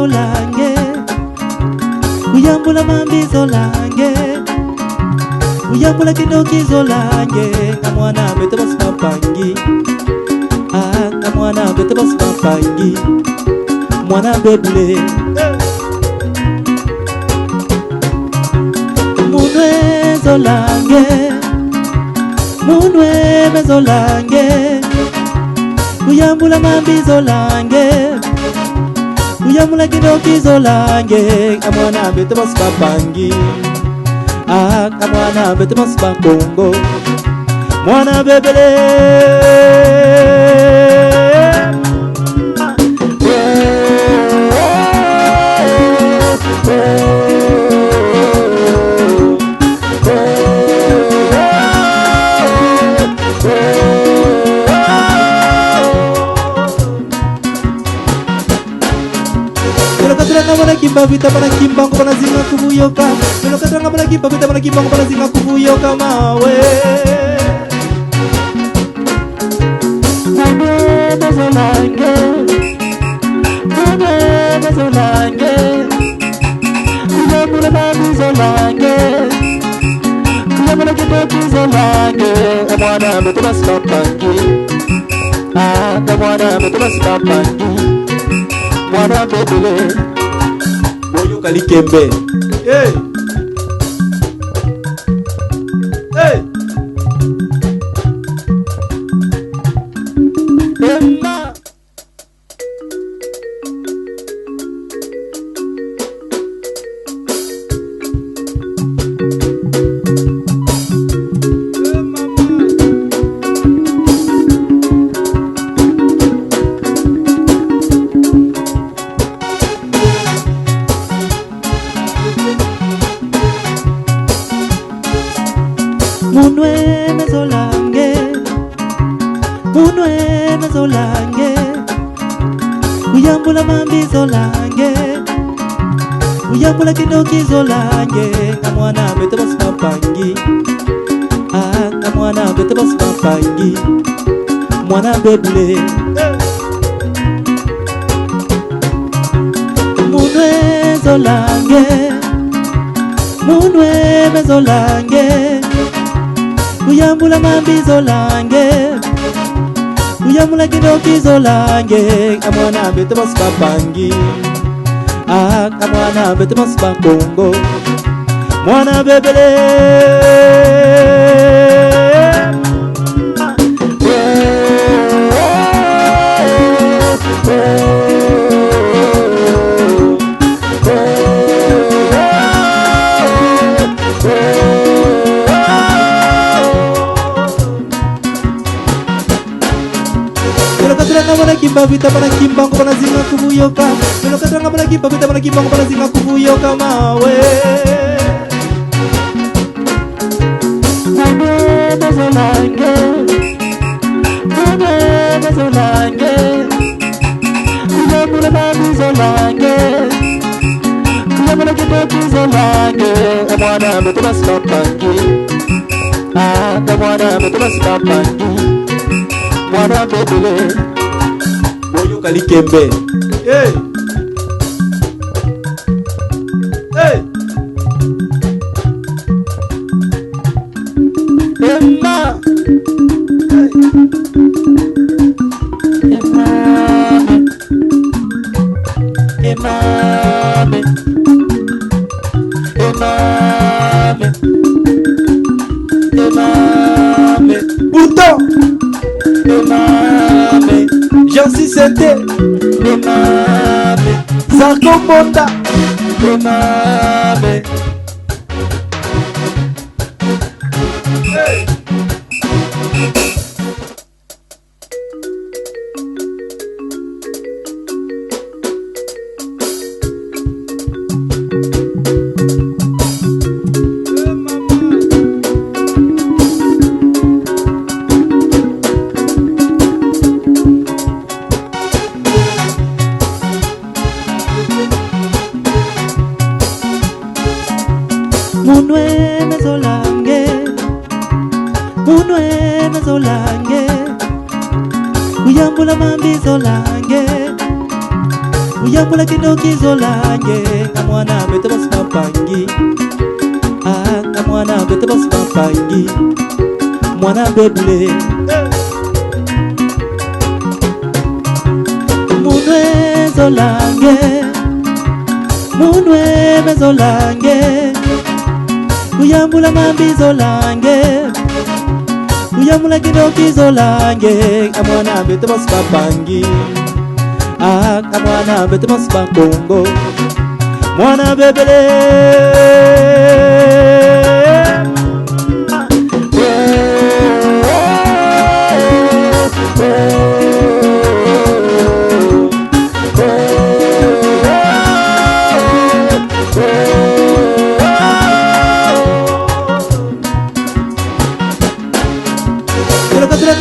lange, kuyambula mambizo lange, kuyambula kindokizo lange. Ngamwana bete basimapangi, ngamwana bete basimapangi, mwana bebule. Munwe zolange, munwe mezolange, kuyambula mambizo lange, kuyambula kindokizo lange. Ngamwana bete basimapangi, ngamwana bete basimakongo, mwana bebele. Kimba vita para kimba ko para zinga kubuyoka, melo katranga para kimba vita para kimba ko para zinga kubuyoka mawe. Mezolange, mezolange, kuyambula mambizolange, kuyambula kindokizolange. Mwana betu basimapangi, mwana betu basimapangi, mwana bebele. Kalikembe. Hey. Hey. Emma. Munwe mezolange, munwe mezolange, kuyambula mambizo lange, kuyambula kindokizo lange. Ngamwana bete basimapangi, ngamwana bete basimapangi, mwana bebule. Munwe zolange, munwe mezolange, kuyambula mambizo lange, kuyambula kindokizo lange. Ngamwana bete basimapangi, ngamwana bete basimakongo, mwana bebele. Kimba vita para kimba ko para zinga kubuyoka, melo katranga para kimba vita para kimba ko para zinga kubuyoka mawe. Mezolange, mezolange, kuyambula mambizo lange, kuyambula kindokizo lange. Mwana betu basimapangi, mwana betu basimapangi, mwana bebele. Kalikembe. Hey. Hey. Emma. Hey. Emma. Emma. Emma. Emma. Pourtant. Emma. Jansi Sente, Zarko Monda, hey. Munwe mezolange, munwe mezolange, kuyambula mambizo lange, Uyambula kidokizo lange Amwana bete basi mapangi Amwana bete basi mapangi Mwana bebule Munwe zolange Munwe mezolange Uyambula mambizo lange Uyambula kidokizo lange Amwana bete basi mapangi Amwana bete basi makongo Mwana bebele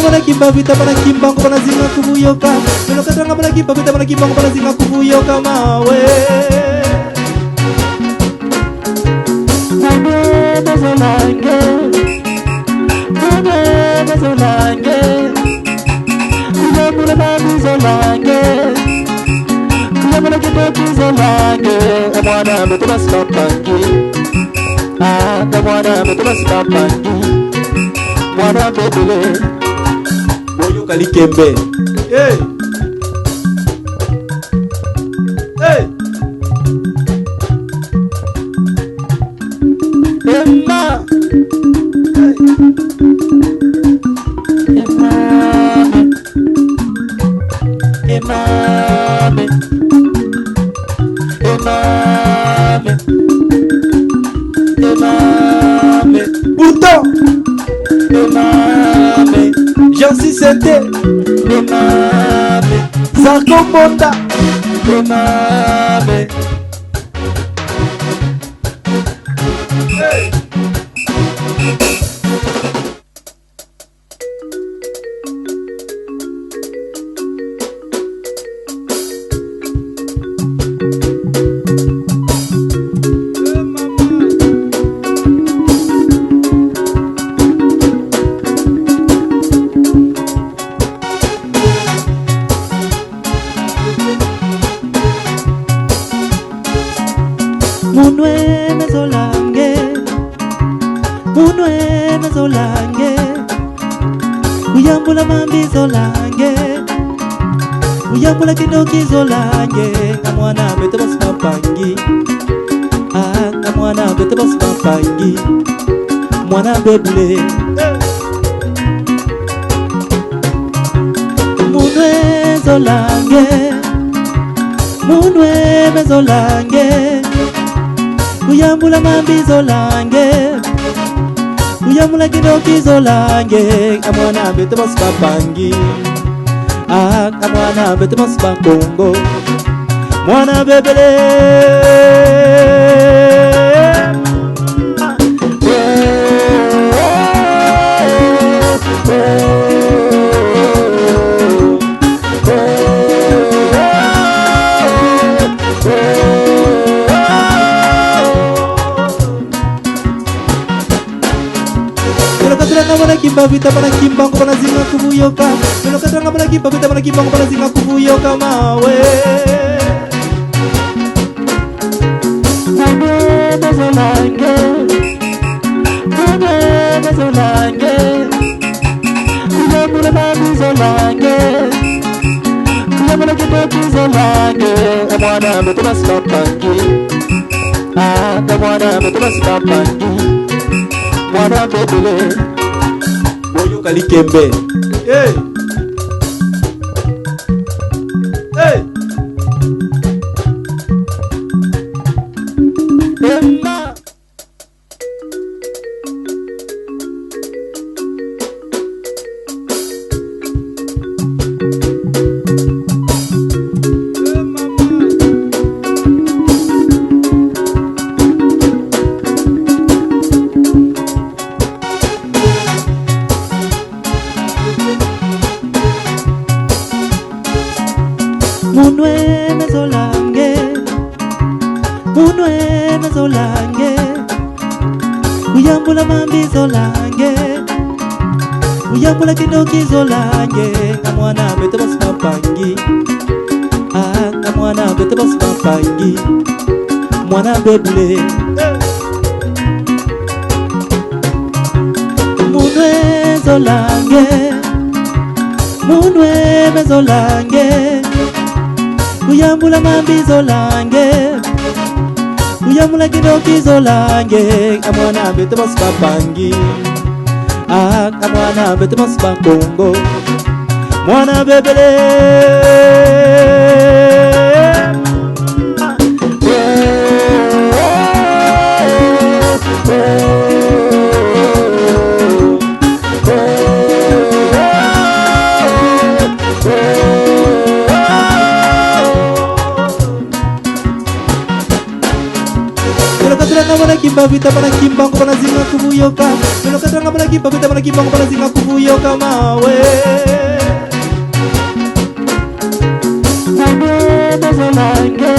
Mana kimba vita mana kimba ko mana zinga kubuyoka Melo katranga mana kimba vita mana kimba ko mana zinga kubuyoka mawe Mezolange Mezolange Kuyamula mezolange Kuyamula mezolange Amwana beto basi mapangi Amwana beto basi mapangi Mwana bebele Kalikembe. Hey. Hey. Emma. Hey. Emma. Emma. Emma. Emma. Bouton. Emma. Jansi Sente Emame Zarko Monda Emame Hey Munwe mezolange Munwe mezolange Uyambula mambizo lange Uyambula kidokizo lange Amwana bete basi mapangi Amwana bete basi mapangi Mwana bebule Munwe zolange Munwe mezolange Uyambula mambizo lange Uyambula kidokizo lange Amwana bete basi mapangi Amwana bete basi makongo Mwana bebele Mana kimba vita mana kimba ko mana zinga kubuyoka Melo katranga mana kimba vita mana kimba ko mana zinga kubuyoka mawe Mezolange Mezolange Kuyamula mezolange Kuyamula kidokizolange Amwana beto basi mapangi Amwana beto basi mapangi Mwana bebele Kalikembe. Hey. Hey. Emma. Munwe mezolange Munwe mezolange Uyambula mambizo lange Uyambula kidokizo lange Amwana bete basi mapangi Amwana mwana bete basi bapangi mwana bebule munwe zolange munwe mezolange kuyambula mambi zolange kuyambula kidoki zolange amwana bete basi bapangi amwana bete basi bakongo mwana bebele kimba vita bana kimba ko bana zinga kubuyoka melo katranga bana kimba vita bana kimba ko bana zinga kubuyoka mawe mezolange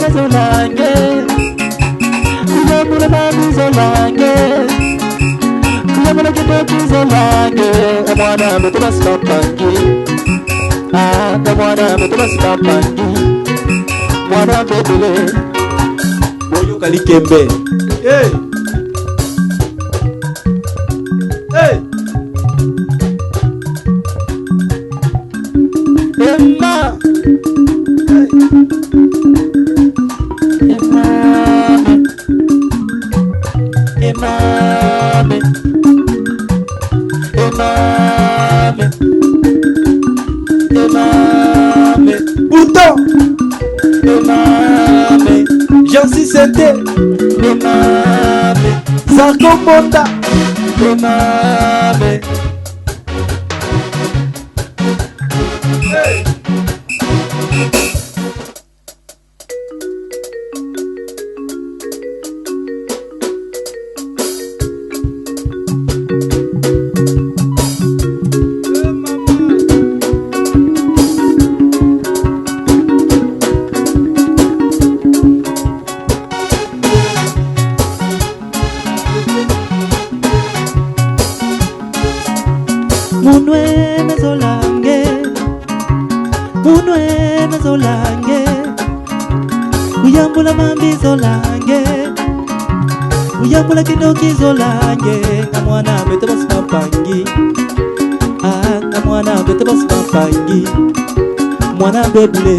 mezolange kuyamula babi zolange kuyamula kidoki zolange amwana betu basibapangi amwana betu basibapangi mwana bebele Kalikembe. Hey. Hey. Emma. Hey. Emma. Emma. Emma. Emma. Pourtant. Emma. Jansi Sente Zarko Bonda Hey. Munwe mezolange kuyambula mambi zolange kuyambula kidoki zolange amwana bete basi bapangi amwana bete basi bapangi mwana bebule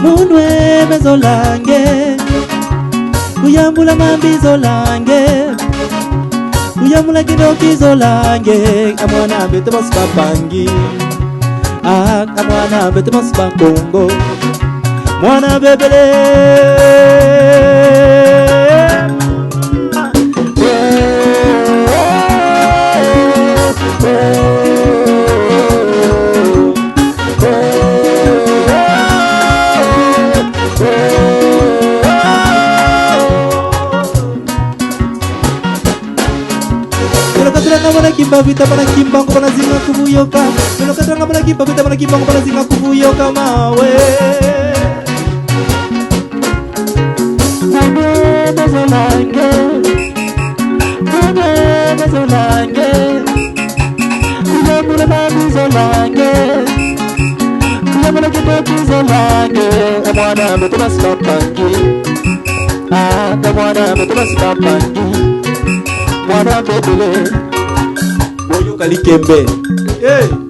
munwe mezolange kuyambula mambi zolange kuyambula kidoki zolange amwana bete basi bapangi amwana bete basi bakongo mwana bebele kimba vita bana kimba ko bana zinga kubuyoka melo katranga bana kimba vita bana kimba ko bana zinga kubuyoka mawe mezolange kuyambula babi zolange kuyambula kidoki zolange amwana betu basi bapangi amwana betu basi bapangi mwana bebele Kalikembe. Hey.